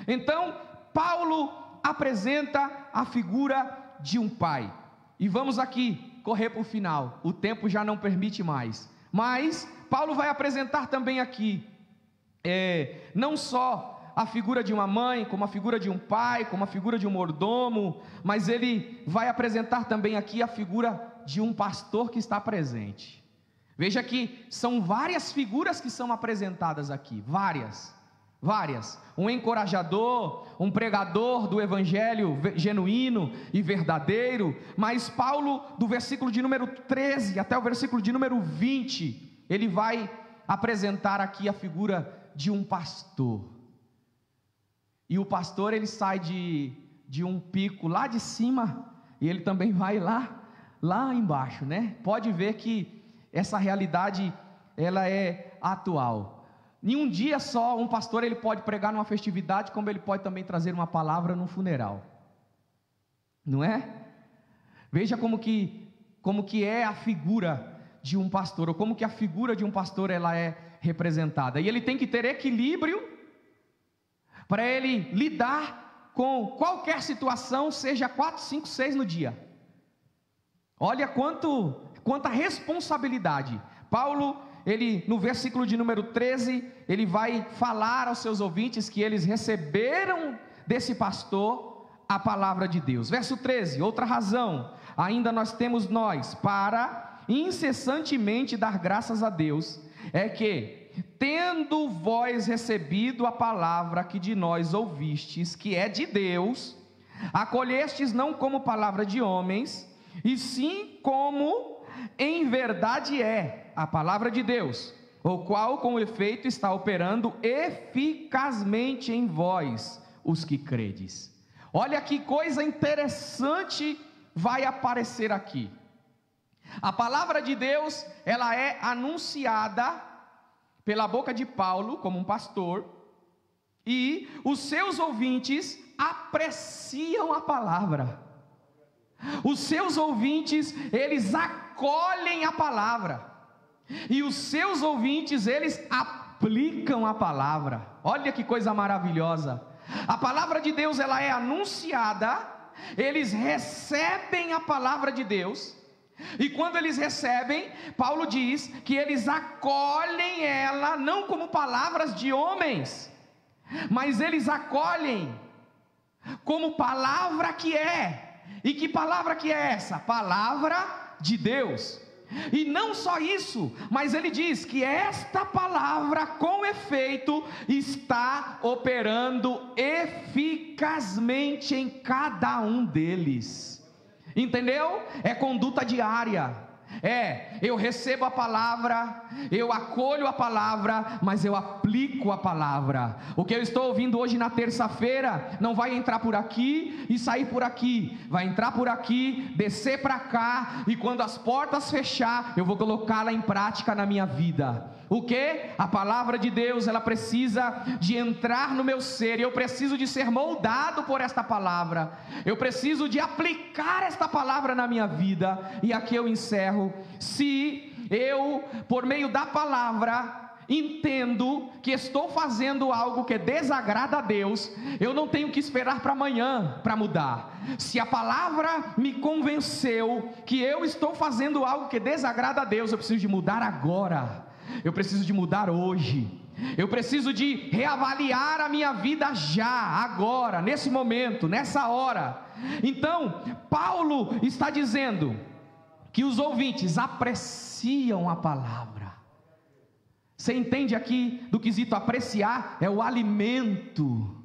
Então Paulo apresenta a figura de um pai, e vamos aqui correr para o final, o tempo já não permite mais, mas Paulo vai apresentar também aqui, não só a figura de uma mãe, como a figura de um pai, como a figura de um mordomo, mas ele vai apresentar também aqui a figura de um pastor que está presente. Veja que são várias figuras que são apresentadas aqui, várias, um encorajador, um pregador do evangelho genuíno e verdadeiro. Mas Paulo, do versículo de número 13 até o versículo de número 20, ele vai apresentar aqui a figura de um pastor. E o pastor, ele sai de um pico lá de cima, e ele também vai lá embaixo, né? Pode ver que essa realidade, ela é atual. Em um dia só, um pastor, ele pode pregar numa festividade, como ele pode também trazer uma palavra num funeral, não é? Veja como que é a figura de um pastor, ou como que a figura de um pastor, ela é representada. E ele tem que ter equilíbrio para ele lidar com qualquer situação, seja 4, 5, 6 no dia. Olha quanta responsabilidade. Paulo, ele no versículo de número 13, ele vai falar aos seus ouvintes que eles receberam desse pastor a palavra de Deus. Verso 13, outra razão, ainda temos nós para incessantemente dar graças a Deus, é que, tendo vós recebido a palavra que de nós ouvistes, que é de Deus, acolhestes não como palavra de homens, e sim como em verdade é a palavra de Deus, o qual com efeito está operando eficazmente em vós, os que credes. Olha que coisa interessante vai aparecer aqui. A palavra de Deus, ela é anunciada pela boca de Paulo, como um pastor, e os seus ouvintes apreciam a palavra. Os seus ouvintes, eles acolhem a palavra, e os seus ouvintes, eles aplicam a palavra. Olha que coisa maravilhosa. A palavra de Deus, ela é anunciada, eles recebem a palavra de Deus, e quando eles recebem, Paulo diz que eles acolhem ela, não como palavras de homens, mas eles acolhem como palavra que é. E que palavra que é essa? Palavra de Deus. E não só isso, mas ele diz que esta palavra com efeito está operando eficazmente em cada um deles. Entendeu? É conduta diária, Eu recebo a palavra, eu acolho a palavra, mas eu aplico a palavra. O que eu estou ouvindo hoje na terça-feira não vai entrar por aqui e sair por aqui, vai entrar por aqui, descer para cá, e quando as portas fechar, eu vou colocá-la em prática na minha vida. O que? A palavra de Deus, ela precisa de entrar no meu ser, e eu preciso de ser moldado por esta palavra, eu preciso de aplicar esta palavra na minha vida. E aqui eu encerro. Se eu, por meio da palavra, entendo que estou fazendo algo que desagrada a Deus, eu não tenho que esperar para amanhã para mudar. Se a palavra me convenceu que eu estou fazendo algo que desagrada a Deus, eu preciso de mudar agora. Eu preciso de mudar hoje. Eu preciso de reavaliar a minha vida já, agora, nesse momento, nessa hora. Então, Paulo está dizendo que os ouvintes apreciam a palavra. Você entende aqui do quesito apreciar? É o alimento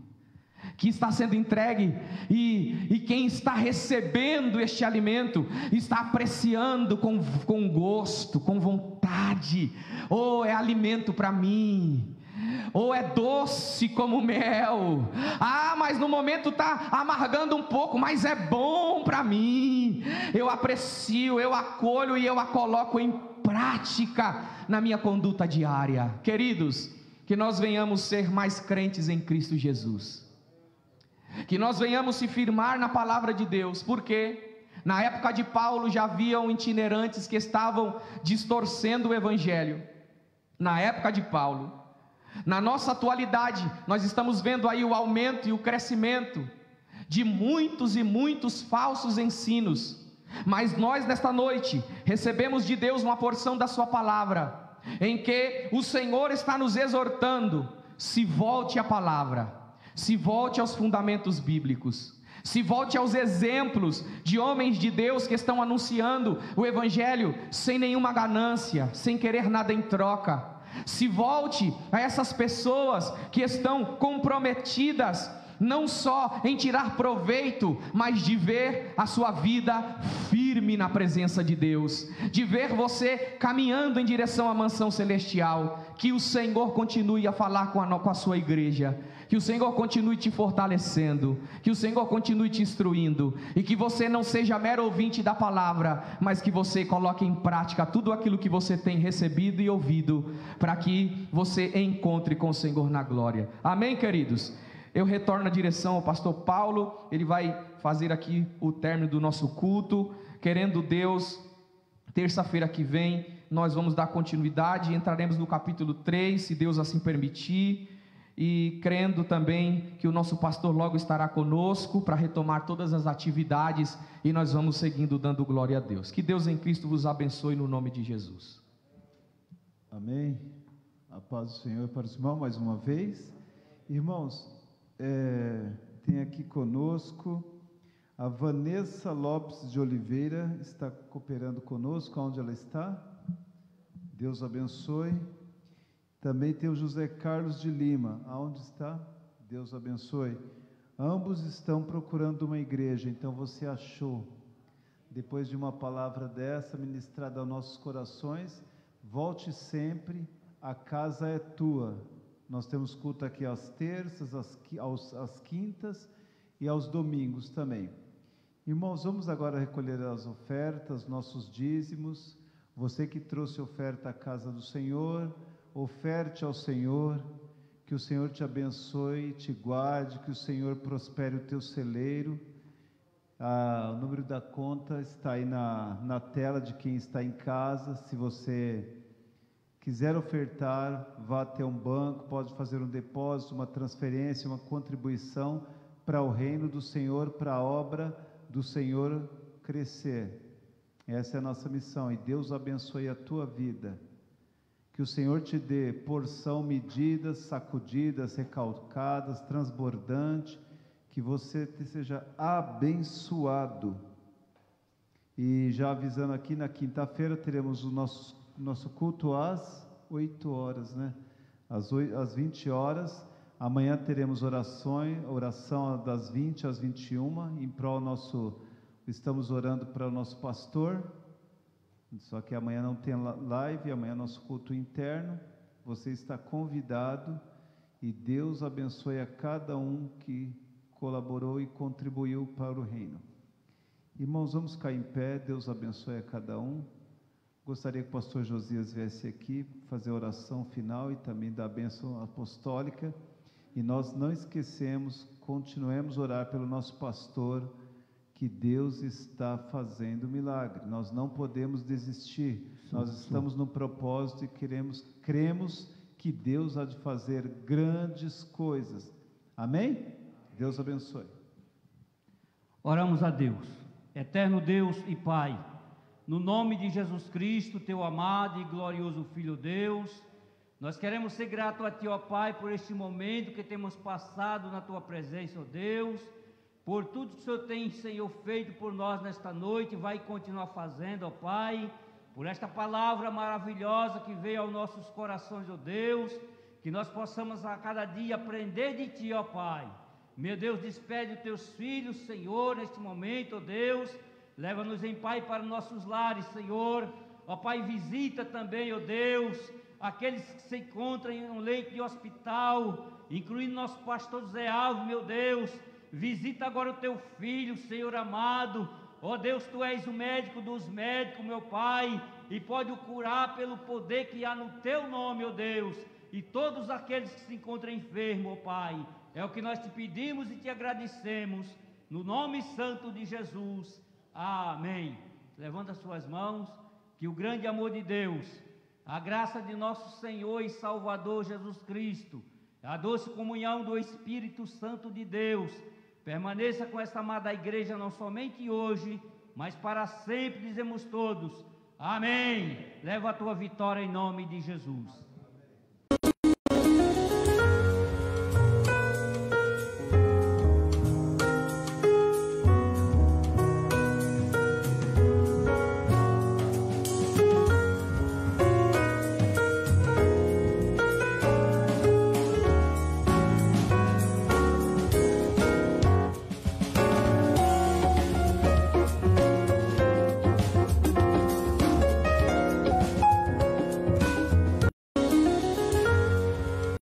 que está sendo entregue, e quem está recebendo este alimento está apreciando com gosto, com vontade. É alimento para mim, é doce como mel. Mas no momento está amargando um pouco, mas é bom para mim. Eu aprecio, eu acolho e eu a coloco em prática na minha conduta diária. Queridos, que nós venhamos ser mais crentes em Cristo Jesus, que nós venhamos se firmar na palavra de Deus, porque na época de Paulo já haviam itinerantes que estavam distorcendo o evangelho. Na época de Paulo, na nossa atualidade, nós estamos vendo aí o aumento e o crescimento de muitos e muitos falsos ensinos. Mas nós nesta noite recebemos de Deus uma porção da sua palavra, em que o Senhor está nos exortando: se volte à palavra, se volte aos fundamentos bíblicos, se volte aos exemplos de homens de Deus que estão anunciando o evangelho sem nenhuma ganância, sem querer nada em troca. Se volte a essas pessoas que estão comprometidas não só em tirar proveito, mas de ver a sua vida firme na presença de Deus, de ver você caminhando em direção à mansão celestial. Que o Senhor continue a falar com a sua igreja, que o Senhor continue te fortalecendo, que o Senhor continue te instruindo, e que você não seja mero ouvinte da palavra, mas que você coloque em prática tudo aquilo que você tem recebido e ouvido, para que você encontre com o Senhor na glória. Amém, queridos? Eu retorno a direção ao pastor Paulo, ele vai fazer aqui o término do nosso culto. Querendo Deus, terça-feira que vem, nós vamos dar continuidade, entraremos no capítulo 3, se Deus assim permitir, e crendo também que o nosso pastor logo estará conosco para retomar todas as atividades, e nós vamos seguindo dando glória a Deus. Que Deus em Cristo vos abençoe no nome de Jesus. Amém. A paz do Senhor para os irmãos mais uma vez. Irmãos, tem aqui conosco a Vanessa Lopes de Oliveira, está cooperando conosco. Onde ela está? Deus abençoe. Também tem o José Carlos de Lima. Aonde está? Deus abençoe. Ambos estão procurando uma igreja, então você achou. Depois de uma palavra dessa ministrada aos nossos corações, volte sempre, a casa é tua. Nós temos culto aqui às terças, às quintas e aos domingos também. Irmãos, vamos agora recolher as ofertas, nossos dízimos. Você que trouxe oferta à casa do Senhor, oferte ao Senhor. Que o Senhor te abençoe, te guarde, que o Senhor prospere o teu celeiro. O número da conta está aí na tela de quem está em casa. Se você quiser ofertar, vá até um banco, pode fazer um depósito, uma transferência, uma contribuição para o reino do Senhor, para a obra do Senhor crescer. Essa é a nossa missão, e Deus abençoe a tua vida. Que o Senhor te dê porção medidas, sacudidas, recalcadas, transbordante, que você seja abençoado. E já avisando aqui, na quinta-feira teremos o nosso culto às 8 horas, né? Às 20 horas. Amanhã teremos oração das 20 às 21, em prol estamos orando para o nosso pastor. Só que amanhã não tem live, amanhã é nosso culto interno. Você está convidado e Deus abençoe a cada um que colaborou e contribuiu para o reino. Irmãos, vamos ficar em pé. Deus abençoe a cada um. Gostaria que o pastor Josias viesse aqui fazer a oração final e também dar a bênção apostólica. E nós não esquecemos, continuemos a orar pelo nosso pastor, que Deus está fazendo milagre. Nós não podemos desistir. Nós estamos no propósito e cremos que Deus há de fazer grandes coisas. Amém? Deus abençoe. Oramos a Deus. Eterno Deus e Pai, no nome de Jesus Cristo, teu amado e glorioso Filho Deus, nós queremos ser gratos a Ti, ó Pai, por este momento que temos passado na Tua presença, ó Deus, por tudo que o Senhor tem, Senhor, feito por nós nesta noite e vai continuar fazendo, ó Pai, por esta palavra maravilhosa que veio aos nossos corações, ó Deus, que nós possamos a cada dia aprender de Ti, ó Pai. Meu Deus, despede os Teus filhos, Senhor, neste momento, ó Deus, leva-nos em Pai para nossos lares, Senhor, ó Pai, visita também, ó Deus, aqueles que se encontram em um leito de hospital, incluindo nosso pastor Zé Alves, meu Deus, visita agora o Teu filho, Senhor amado, ó Deus, Tu és o médico dos médicos, meu Pai, e pode o curar pelo poder que há no Teu nome, ó Deus, e todos aqueles que se encontram enfermos, ó Pai, é o que nós Te pedimos e Te agradecemos, no nome santo de Jesus, amém. Levanta as suas mãos, que o grande amor de Deus, a graça de nosso Senhor e Salvador Jesus Cristo, a doce comunhão do Espírito Santo de Deus, permaneça com esta amada igreja não somente hoje, mas para sempre, dizemos todos, amém. Leva a tua vitória em nome de Jesus.